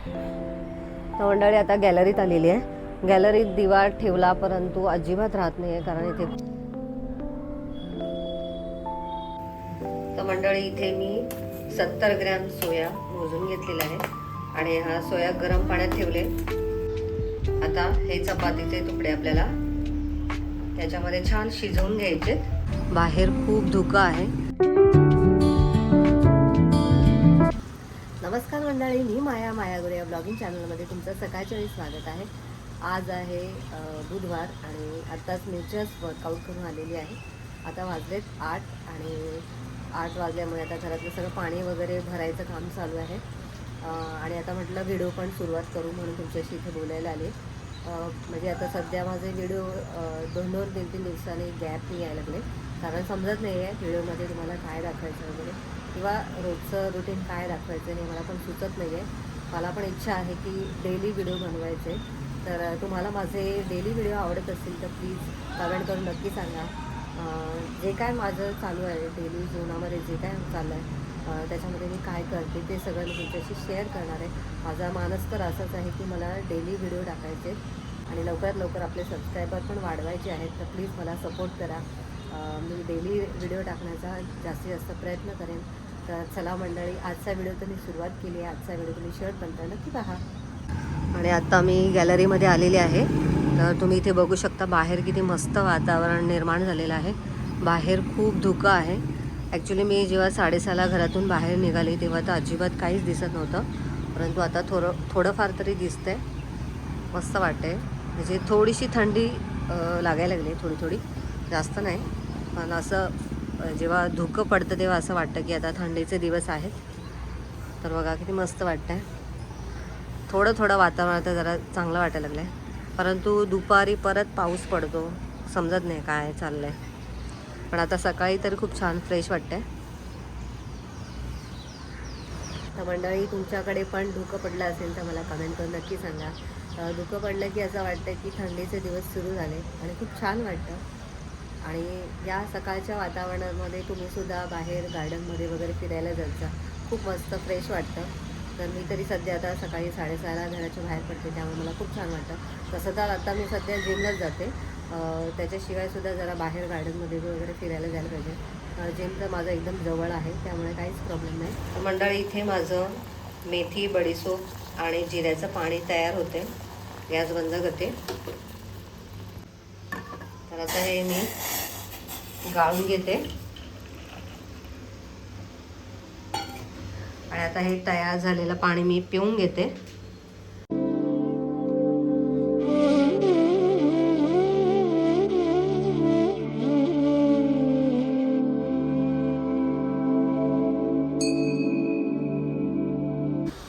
तर मंडळी आता गॅलरीत आलेली आहे. गॅलरीत दिवा ठेवला परंतु अजिबात राहत नाही आहे, कारण इथे तर मंडळी इथे मी 70 ग्रॅम सोया मोजून घेतलेला आहे आणि हा सोया गरम पाण्यात ठेवले. आता हे चपातीचे तुकडे आपल्याला त्याच्यामध्ये छान शिजवून घ्यायचे. बाहेर खूप धुकं आहे. नमस्कार मंडळी, मी माया गुरे या ब्लॉगिंग चॅनलमध्ये तुमचं सकाळच्या वेळी स्वागत आहे. आज आहे बुधवार आणि आत्ताच मी जस्ट वर्कआउट करून आलेली आहे. आता वाजलेत 8 आणि 8 वाजल्यामुळे आता घरातलं सगळं पाणी वगैरे भरायचं काम चालू आहे. आणि आता म्हटलं व्हिडिओ पण सुरुवात करू म्हणून तुमच्याशी इथे बोलायला आले. म्हणजे आता सध्या माझे व्हिडिओ 2-3 दिवसांनी गॅप यायला लागले, कारण समजत नाही आहे व्हिडिओमध्ये तुम्हाला काय दाखवायचं वगैरे किंवा रोजचं रुटीन काय दाखवायचं नाही, मला पण सुचत नाही आहे. मला पण इच्छा आहे की डेली व्हिडिओ बनवायचे. तर तुम्हाला माझे डेली व्हिडिओ आवडत असतील तर प्लीज कमेंट करून नक्की सांगा. जे काय माझं चालू आहे डेली जीवनामध्ये जे काय चाललं आहे त्याच्यामध्ये मी काय करते ते सगळं मी तुमच्याशी शेअर करणार आहे. माझा मानस तर असाच आहे की मला डेली व्हिडिओ टाकायचे आणि लवकरात लवकर आपले सबस्क्रायबर पण वाढवायचे आहेत. तर प्लीज मला सपोर्ट करा. मी डेली व्हिडिओ टाकण्याचा जास्तीत जास्त प्रयत्न करेन. तर चला मंडळी, आजचा व्हिडिओ तर मी सुरुवात केली आहे. आजचा व्हिडिओ तुम्ही शेवटपर्यंत नक्की पहा. आणि आत्ता मी गॅलरीमध्ये आलेली आहे. तर तुम्ही इथे बघू शकता बाहेर किती मस्त वातावरण निर्माण झालेलं आहे. बाहेर खूप धुकं आहे. ॲक्च्युली मी जेव्हा 6:30ला घरातून बाहेर निघाली तेव्हा तर अजिबात काहीच दिसत नव्हतं, परंतु आता थोडंफार तरी दिसतंय. मस्त वाटतंय. म्हणजे थोडीशी थंडी लागायला लागली, थोडी जास्त नाही, पण असं जेव्हा धुकं पडतं तेव्हा असं वाटतं की आता थंडीचे दिवस आहेत. तर बघा किती मस्त वाटतं आहे. थोडं वातावरण आता जरा चांगलं वाटायला लागलं आहे, परंतु दुपारी परत पाऊस पडतो, समजत नाही काय चाललं आहे. पण आता सकाळी तरी खूप छान फ्रेश वाटतं आहे. तर मंडळी, तुमच्याकडे पण धुकं पडलं असेल तर मला कमेंट करून नक्की सांगा. धुकं पडलं की असं वाटतं की थंडीचे दिवस सुरू झाले आणि खूप छान वाटतं. आणि या सकाळच्या वातावरणामध्ये तुम्हीसुद्धा बाहेर गार्डनमध्ये वगैरे फिरायला जायचा, खूप मस्त फ्रेश वाटतं. तर मी तरी सध्या आता सकाळी 6:30ला घराच्या बाहेर पडते, त्यामुळे मला खूप छान वाटतं. तसं तर आता मी सध्या जिमलाच जाते. त्याच्याशिवायसुद्धा जरा बाहेर गार्डनमध्ये वगैरे फिरायला जायला पाहिजे. जिम तर माझं एकदम जवळ आहे, त्यामुळे काहीच प्रॉब्लेम नाही. तर मंडळी, इथे माझं मेथी, बडीशोप आणि जिऱ्याचं पाणी तयार होते. गॅस बंद करते. तर आता हे मी गाळून घेते आणि आता हे तयार झालेलं पाणी मी पिऊन घेते.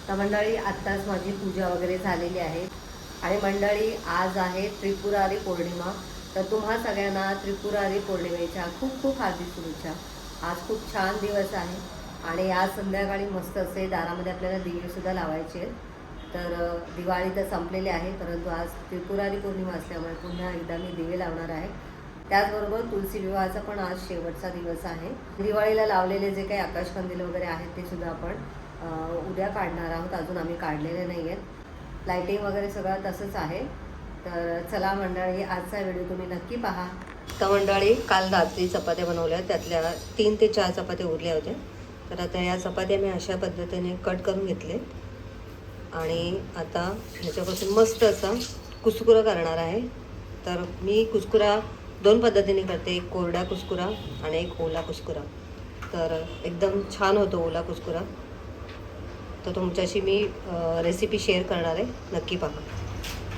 तर मंडळी, आत्ताच माझी पूजा वगैरे झालेली आहे. आणि मंडळी, आज आहे त्रिपुरारी पौर्णिमा. तर तुम्हा सगळ्यांना त्रिपुरारी पौर्णिमेच्या खूप खूप हार्दिक शुभेच्छा. आज खूप छान दिवस आहे आणि आज संध्याकाळी मस्त असे दारामध्ये आपल्याला दिवेसुद्धा लावायचे आहेत. तर दिवाळी तर संपलेली आहे, परंतु आज त्रिपुरारी पौर्णिमा असल्यामुळे पुन्हा एकदा मी दिवे लावणार आहे. त्याचबरोबर तुलसी विवाहाचा पण आज शेवटचा दिवस आहे. दिवाळीला लावलेले जे काही आकाशकंदील वगैरे आहेत ते सुद्धा आपण उद्या काढणार आहोत. अजून आम्ही काढलेले नाही आहेत. लाईटिंग वगैरे सगळं तसंच आहे. तर चला मंडळी, आजचा व्हिडिओ तुम्ही नक्की पहा. तर मंडळी, काल रात्री चपात्या बनवल्या, त्यातल्या 3 ते 4 चपात्या उरल्या होत्या. तर आता या चपात्या मी अशा पद्धतीने कट करून घेतले आणि आता ह्याच्यापासून मस्त असा कुस्कुरा करणार आहे. तर मी कुस्कुरा 2 पद्धतीने करते, एक कोरडा कुस्कुरा आणि एक ओला कुस्कुरा. तर एकदम छान होतो ओला कुस्कुरा. तर तुमच्याशी मी रेसिपी शेअर करणार आहे, नक्की पहा.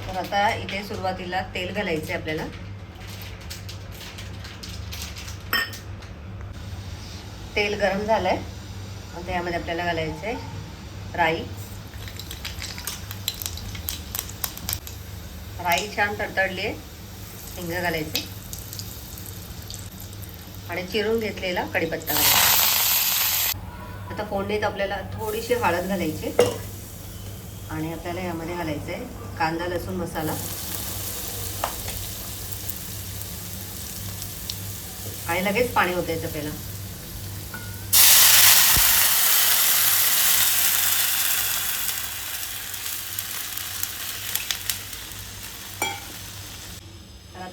तर आता इथे सुरुवातीला तेल घालायचे आपल्याला. तेल गरम झालं आहे, आता यामध्ये आपल्याला घालायचं आहे राई. राई छान तडतडली आहे, हिंग घालायचे आणि चिरून घेतलेला कढीपत्ता घालायचा. आता फोडणीत आपल्याला थोडीशी हळद घालायची आणि आपल्याला यामध्ये घालायचं आहे कांदा लसूण मसाला आणि लगेच पाणी ओतायचं आपल्याला.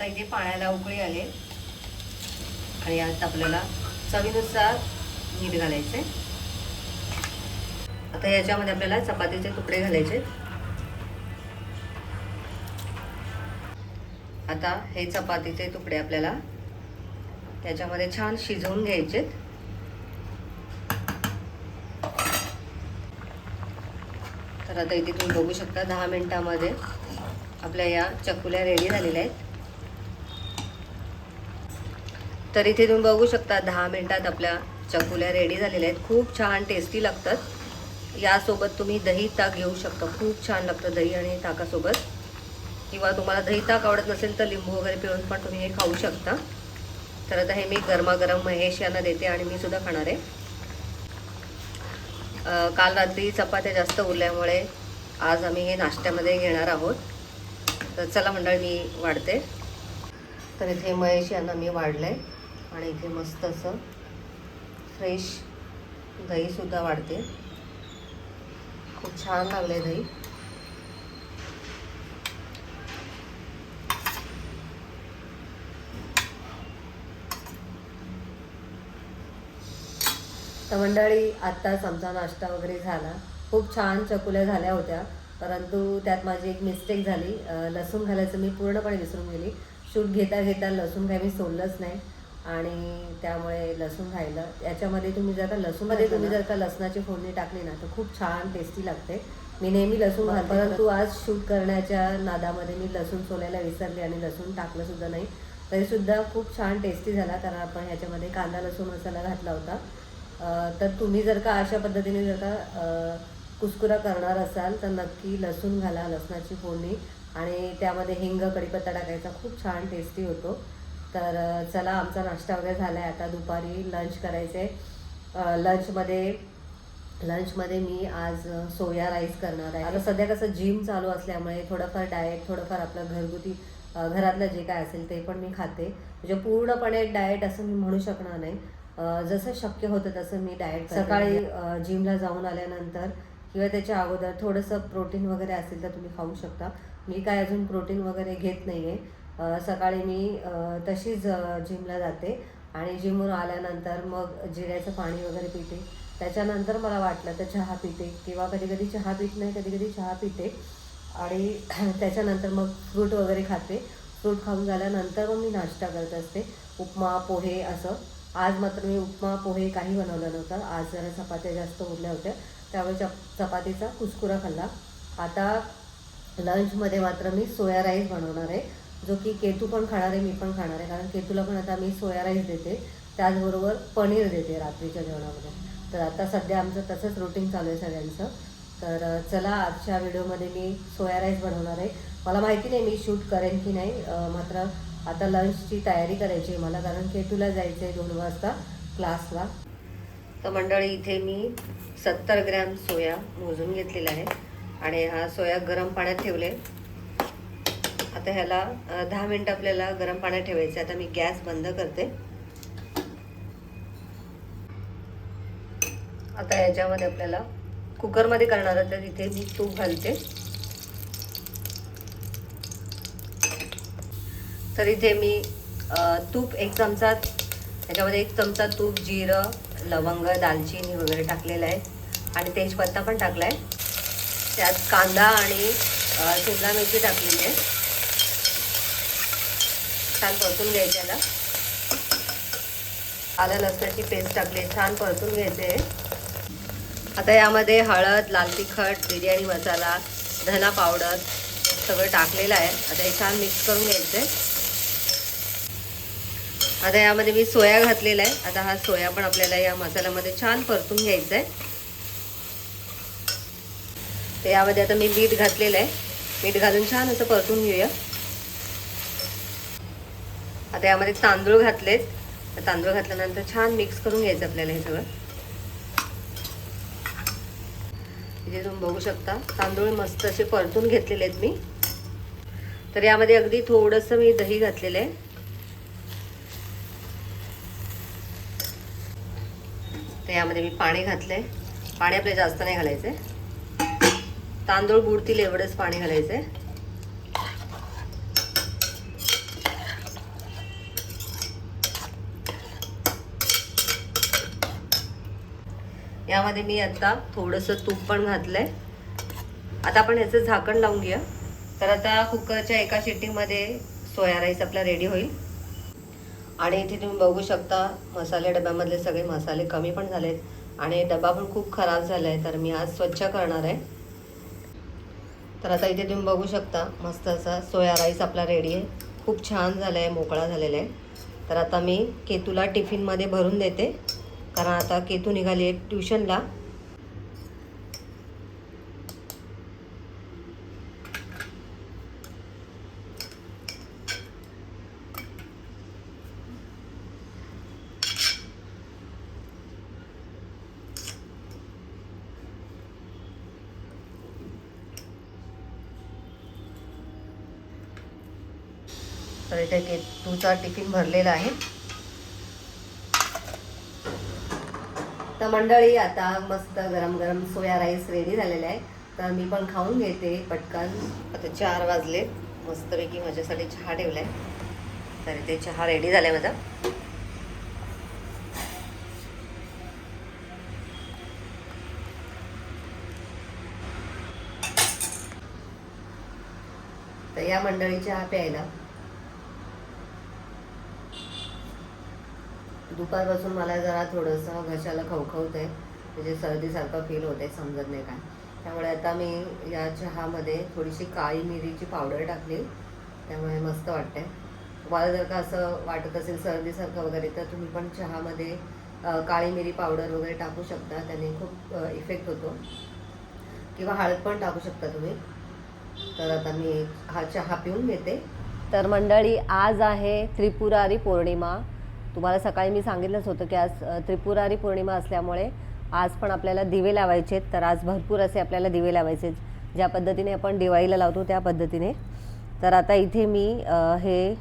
इथे पाण्याला उकळी आले आणि यात आपल्याला चवीनुसार मीठ घालायचे. आता याच्यामध्ये आपल्याला चपातीचे तुकडे घालायचे. आता हे चपातीचे तुकडे आपल्याला त्याच्यामध्ये छान शिजवून घ्यायचे. तर आता इथे तुम्ही बघू शकता 10 मिनिटांमध्ये आपल्या या चकुल्या रेडी झालेल्या आहेत. तर इथे तुम्ही बघू शकता 10 मिनिटात आपल्या चकुल्या रेडी झालेल्या आहेत. खूप छान टेस्टी लागतात. यासोबत तुम्ही दही ताक घेऊ शकता. खूप छान लागतं दही आणि ताकासोबत. किंवा तुम्हाला दही ताक आवडत नसेल तर लिंबू वगैरे पिळून पण तुम्ही हे खाऊ शकता. तर आता हे मी गरमागरम महेश यांना देते आणि मी सुद्धा खाणार आहे. काल रात्री चपात्या जास्त उरल्यामुळे आज आम्ही हे नाश्त्यामध्ये घेणार आहोत. तर चला मंडळी मी वाढते. तर इथे महेश यांना मी वाढलं आहे आणि इथे मस्त असं फ्रेश दहीसुद्धा वाढते. खूप छान लागलं आहे दही. तर मंडळी आत्ताच आमचा नाश्ता वगैरे झाला. खूप छान चकुल्या झाल्या होत्या, परंतु त्यात माझी एक मिस्टेक झाली. लसूण घालायचं मी पूर्णपणे विसरून गेली. शूट घेता घेता लसूण काही मी सोडलंच नाही आणि त्यामुळे लसूण राहिलं. याच्यामध्ये तुम्ही जर का लसणाची फोडणी टाकली ना तर खूप छान टेस्टी लागते. मी नेहमी लसूण घालते, परंतु आज शूट करण्याच्या नादामध्ये मी लसूण सोलायला विसरले आणि लसूण टाकलं सुद्धा नाही. तरीसुद्धा खूप छान टेस्टी झाला, कारण आपण ह्याच्यामध्ये कांदा लसूण मसाला घातला होता. तर तुम्ही जर का अशा पद्धतीने जर का कुस्कुरा करणार असाल तर नक्की लसूण घाला, लसणाची फोडणी, आणि त्यामध्ये हिंग कढीपत्ता टाकायचा. खूप छान टेस्टी होतो. तर चला आमचा नाश्ता वगैरे झाला आहे. आता दुपारी लंच करायचं आहे. लंचमध्ये मी आज सोया राईस करणार आहे. आता सध्या कसं जिम चालू असल्यामुळे थोडंफार डाएट, थोडंफार आपलं घरगुती घरातलं जे काय असेल ते पण मी खाते. म्हणजे पूर्णपणे डाएट असं मी म्हणू शकणार नाही. जसं शक्य होतं तसं मी डाएट सकाळी जिमला जाऊन आल्यानंतर किंवा त्याच्या अगोदर थोडंसं प्रोटीन वगैरे असेल तर तुम्ही खाऊ शकता. मी काय अजून प्रोटीन वगैरे घेत नाही आहे. सकाळी मी तशीच जिमला जाते आणि जिमवरून आल्यानंतर मग जिऱ्याचं पाणी वगैरे पिते. त्याच्यानंतर मला वाटलं तर चहा पिते किंवा कधी कधी चहा पित नाही, कधी कधी चहा पिते. आणि त्याच्यानंतर मग फ्रूट वगैरे खाते. फ्रूट खाऊन झाल्यानंतर मग मी नाश्ता करत असते. उपमा, पोहे असं. आज मात्र मी उपमा पोहे काही बनवलं नव्हतं. आज जरा चपात्या जास्त उरल्या होत्या, त्यामुळे चपातीचा कुस्कुरा खाल्ला. आता लंचमध्ये मात्र मी सोया राईस बनवणार आहे, जो की केतू पण खाणार आहे, मी पण खाणार आहे. कारण केतूला पण आता मी सोया राईस देते, त्याचबरोबर पनीर देते रात्रीच्या जेवणामध्ये. तर आता सध्या आमचं तसंच रुटीन चालू आहे सगळ्यांचं. तर चला आजच्या व्हिडिओमध्ये मी सोया राईस बनवणार आहे. मला माहिती नाही मी शूट करेन की नाही, मात्र आता लंचची तयारी करायची आहे मला, कारण केतूला जायचं आहे 2 वाजता क्लासला. तर मंडळी इथे मी 70 ग्रॅम सोया मोजून घेतलेला आहे आणि हा सोया गरम पाण्यात ठेवले. आता ह्याला 10 मिनिटं आपल्याला गरम पाण्यात ठेवायचं. आता मी गॅस बंद करते. आता याच्यामध्ये आपल्याला कुकरमध्ये करणार आहे तर इथे मी तूप घालते. तर इथे मी तूप 1 चमचा, त्याच्यामध्ये 1 चमचा तूप, जिरं, लवंग, दालचिनी वगैरे टाकलेलं आहे आणि तेजपत्ता पण टाकला आहे. त्यात कांदा आणि शिमला मिरची टाकलेली आहे. छान परतून घ्यायची. याला आलं लसणाची पेस्ट टाकली, छान परतून घ्यायचे आहे. आता यामध्ये हळद, लाल तिखट, बिर्याणी मसाला, धना पावडर सगळं टाकलेलं आहे. आता हे छान मिक्स करून घ्यायचं आहे. आता यामध्ये मी सोया घातलेला आहे. आता हा सोया पण आपल्याला या मसाल्यामध्ये छान परतून घ्यायचा आहे. तर यामध्ये आता मी मीठ घातलेलं आहे. मीठ घालून छान असं परतून घेऊया. आता यामध्ये तांदूळ घातलेत. तांदूळ घातल्यानंतर छान मिक्स करून घ्यायचं आपल्याला हे सगळं. इथे तुम्ही बघू शकता तांदूळ मस्त असे परतून घेतलेले आहेत मी. तर यामध्ये अगदी थोडंसं मी दही घातलेलं आहे. तर यामध्ये मी पाणी घातलंय. पाणी आपल्याला जास्त नाही घालायचंय, तांदूळ बुडतील एवढंच पाणी घालायचंय. यामध्ये मी आता थोडंसं तूप पण घातलंय. आता आपण ह्याचं झाकण लावून घेऊया. तर आता कुकरच्या एका शिट्टीमध्ये सोया राईस आपला रेडी होईल. आणि इथे तुम्ही बघू शकता मसाले डब्यामधले सगळे मसाले कमी पण झालेत आणि डबा पण खूप खराब झाला आहे, तर मी आज स्वच्छ करणार आहे. तर आता इथे तुम्ही बघू शकता मस्त असा सोया राईस आपला रेडी आहे. खूप छान झाला आहे, मोकळा झालेला आहे. तर आता मी केतूला टिफिनमध्ये भरून देते, कारण आता केतू निघाली आहे ट्युशनला. तर इथे केतूचा टिफिन भरलेला आहे. तर मंडळी आता मस्त गरम गरम सोया राईस रेडी झालेला आहे. तर मी पण खाऊन घेते पटकन. आता 4 वाजले. मस्तपैकी माझ्यासाठी चहा ठेवलाय. तर इथे चहा रेडी झालाय माझा. तर या मंडळी चहा प्यायला. दुपारपासून मला जरा थोडंसं घशाला खवखवत आहे, म्हणजे सर्दीसारखं फील होत आहे, समजत नाही काय. त्यामुळे आता मी या चहामध्ये थोडीशी काळी मिरीची पावडर टाकली, त्यामुळे मस्त वाटते. तुम्हाला जर का असं वाटत असेल सर्दीसारखं वगैरे, तर तुम्ही पण चहामध्ये काळी मिरी पावडर वगैरे टाकू शकता, त्याने खूप इफेक्ट होतो. किंवा हळद पण टाकू शकता तुम्ही. तर आता मी हा चहा पिऊन घेते. तर मंडळी आज आहे त्रिपुरारी पौर्णिमा. तुम्हाला सकाळी मी सांगितलंच होतं की आज त्रिपुरारी पौर्णिमा असल्यामुळे आज पण आपल्याला दिवे लावायचे. तर आज भरपूर असे आपल्याला दिवे लावायचे, ज्या पद्धतीने आपण दिवाळीला लावतो त्या पद्धतीने. तर आता इथे मी हे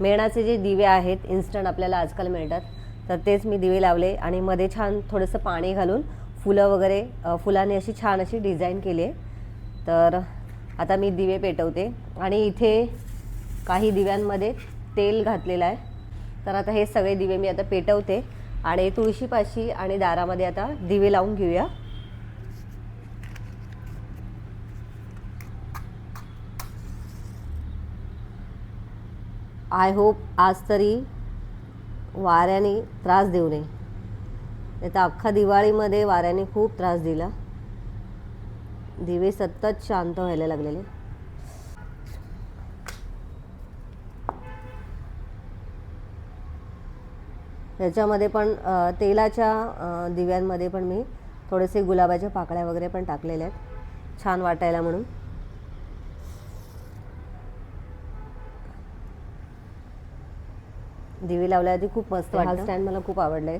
मेणाचे जे दिवे आहेत इन्स्टंट आपल्याला आजकाल मिळतात, तर तेच मी दिवे लावले आणि मध्ये छान थोडंसं पाणी घालून फुलं वगैरे फुलाने अशी छान अशी डिझाईन केली आहे. तर आता मी दिवे पेटवते आणि इथे काही दिव्यांमध्ये तेल घातलेलं आहे. तर आता हे सगळे दिवे मी आता पेटवते आणि तुळशीपाशी आणि दारामध्ये आता दिवे लावून घेऊया. आय होप आज तरी वाऱ्याने त्रास देऊ नये. नाही तर अख्खा दिवाळीमध्ये वाऱ्याने खूप त्रास दिला. दिवे सतत शांत व्हायला लागलेले. ह्याच्यामध्ये पण तेलाच्या दिव्यांमध्ये पण मी थोडेसे गुलाबाच्या पाकळ्या वगैरे पण टाकलेल्या आहेत, छान वाटायला म्हणून. दिवे लावल्याआधी खूप मस्त वाटतं. हा स्टँड मला खूप आवडलाय.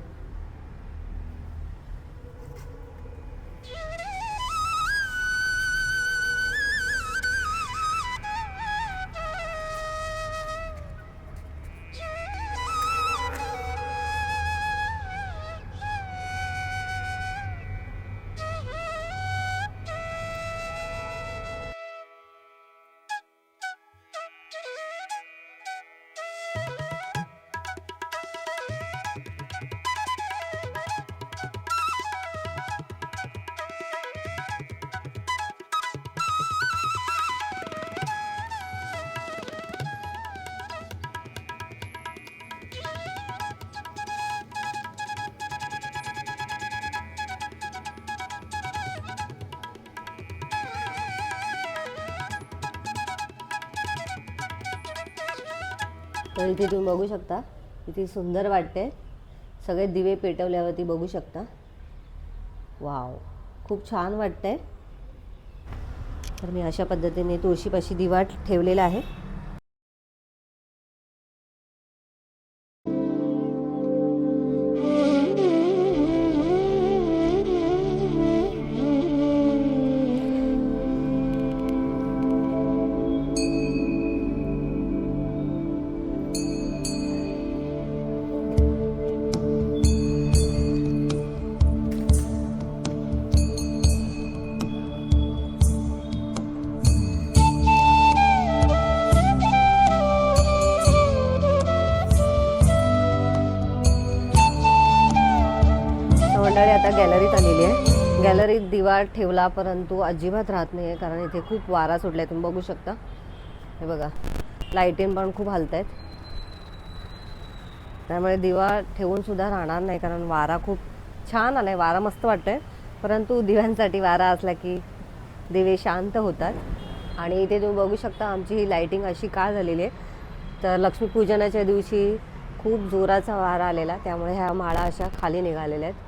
तर इथे तुम्ही बघू शकता किती सुंदर वाटते. सगळे दिवे पेटवल्यावरती बघू शकता. वाव, खूप छान वाटतंय. तर मी अशा पद्धतीने तुळशीपाशी दिवा ठेवलेला आहे. आता गॅलरीत आलेली आहे. गॅलरीत दिवा ठेवला परंतु अजिबात राहत नाही आहे, कारण इथे खूप वारा सुटला आहे. तुम्ही बघू शकता, हे बघा लाईटिंग पण खूप हलत आहेत. त्यामुळे दिवा ठेवून सुद्धा राहणार नाही, कारण वारा खूप छान आला आहे. वारा मस्त वाटतं आहे, परंतु दिव्यांसाठी वारा असला की दिवे शांत होतात. आणि इथे तुम्ही बघू शकता आमची ही लाईटिंग अशी का झालेली आहे, तर लक्ष्मीपूजनाच्या दिवशी खूप जोराचा वारा आलेला, त्यामुळे ह्या माळा अशा खाली निघालेल्या आहेत.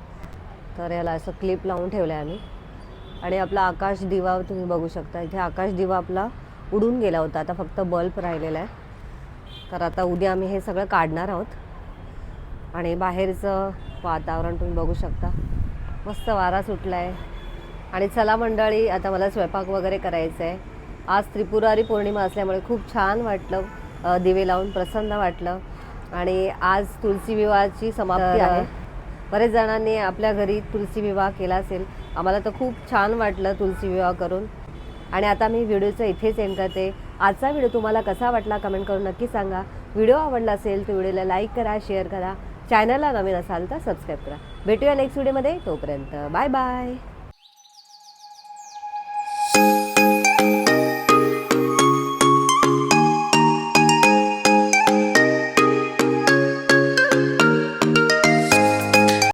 तर याला असं क्लिप लावून ठेवलं आहे आम्ही. आणि आपला आकाश दिवा तुम्ही बघू शकता, इथे आकाश दिवा आपला उडून गेला होता, आता फक्त बल्ब राहिलेला आहे. तर आता उद्या आम्ही हे सगळं काढणार आहोत. आणि बाहेरचं वातावरण तुम्ही बघू शकता, मस्त वारा सुटला आहे. आणि चला मंडळी, आता मला स्वयंपाक वगैरे करायचं आहे. आज त्रिपुरारी पौर्णिमा असल्यामुळे खूप छान वाटलं, दिवे लावून प्रसन्न वाटलं. आणि आज तुलसी विवाहाची समाप्ती आहे. बरेच जणांनी आपल्या घरी तुलसी विवाह केला असेल. आम्हाला तर खूप छान वाटलं तुलसी विवाह करून. आणि आता मी व्हिडिओचं इथेच एंड करते. आजचा व्हिडिओ तुम्हाला कसा वाटला कमेंट करून नक्की सांगा. व्हिडिओ आवडला असेल तर व्हिडिओला लाईक करा, शेअर करा. चॅनलला नवीन असाल तर सबस्क्राईब करा. भेटूया नेक्स्ट व्हिडिओमध्ये. तोपर्यंत बाय बाय.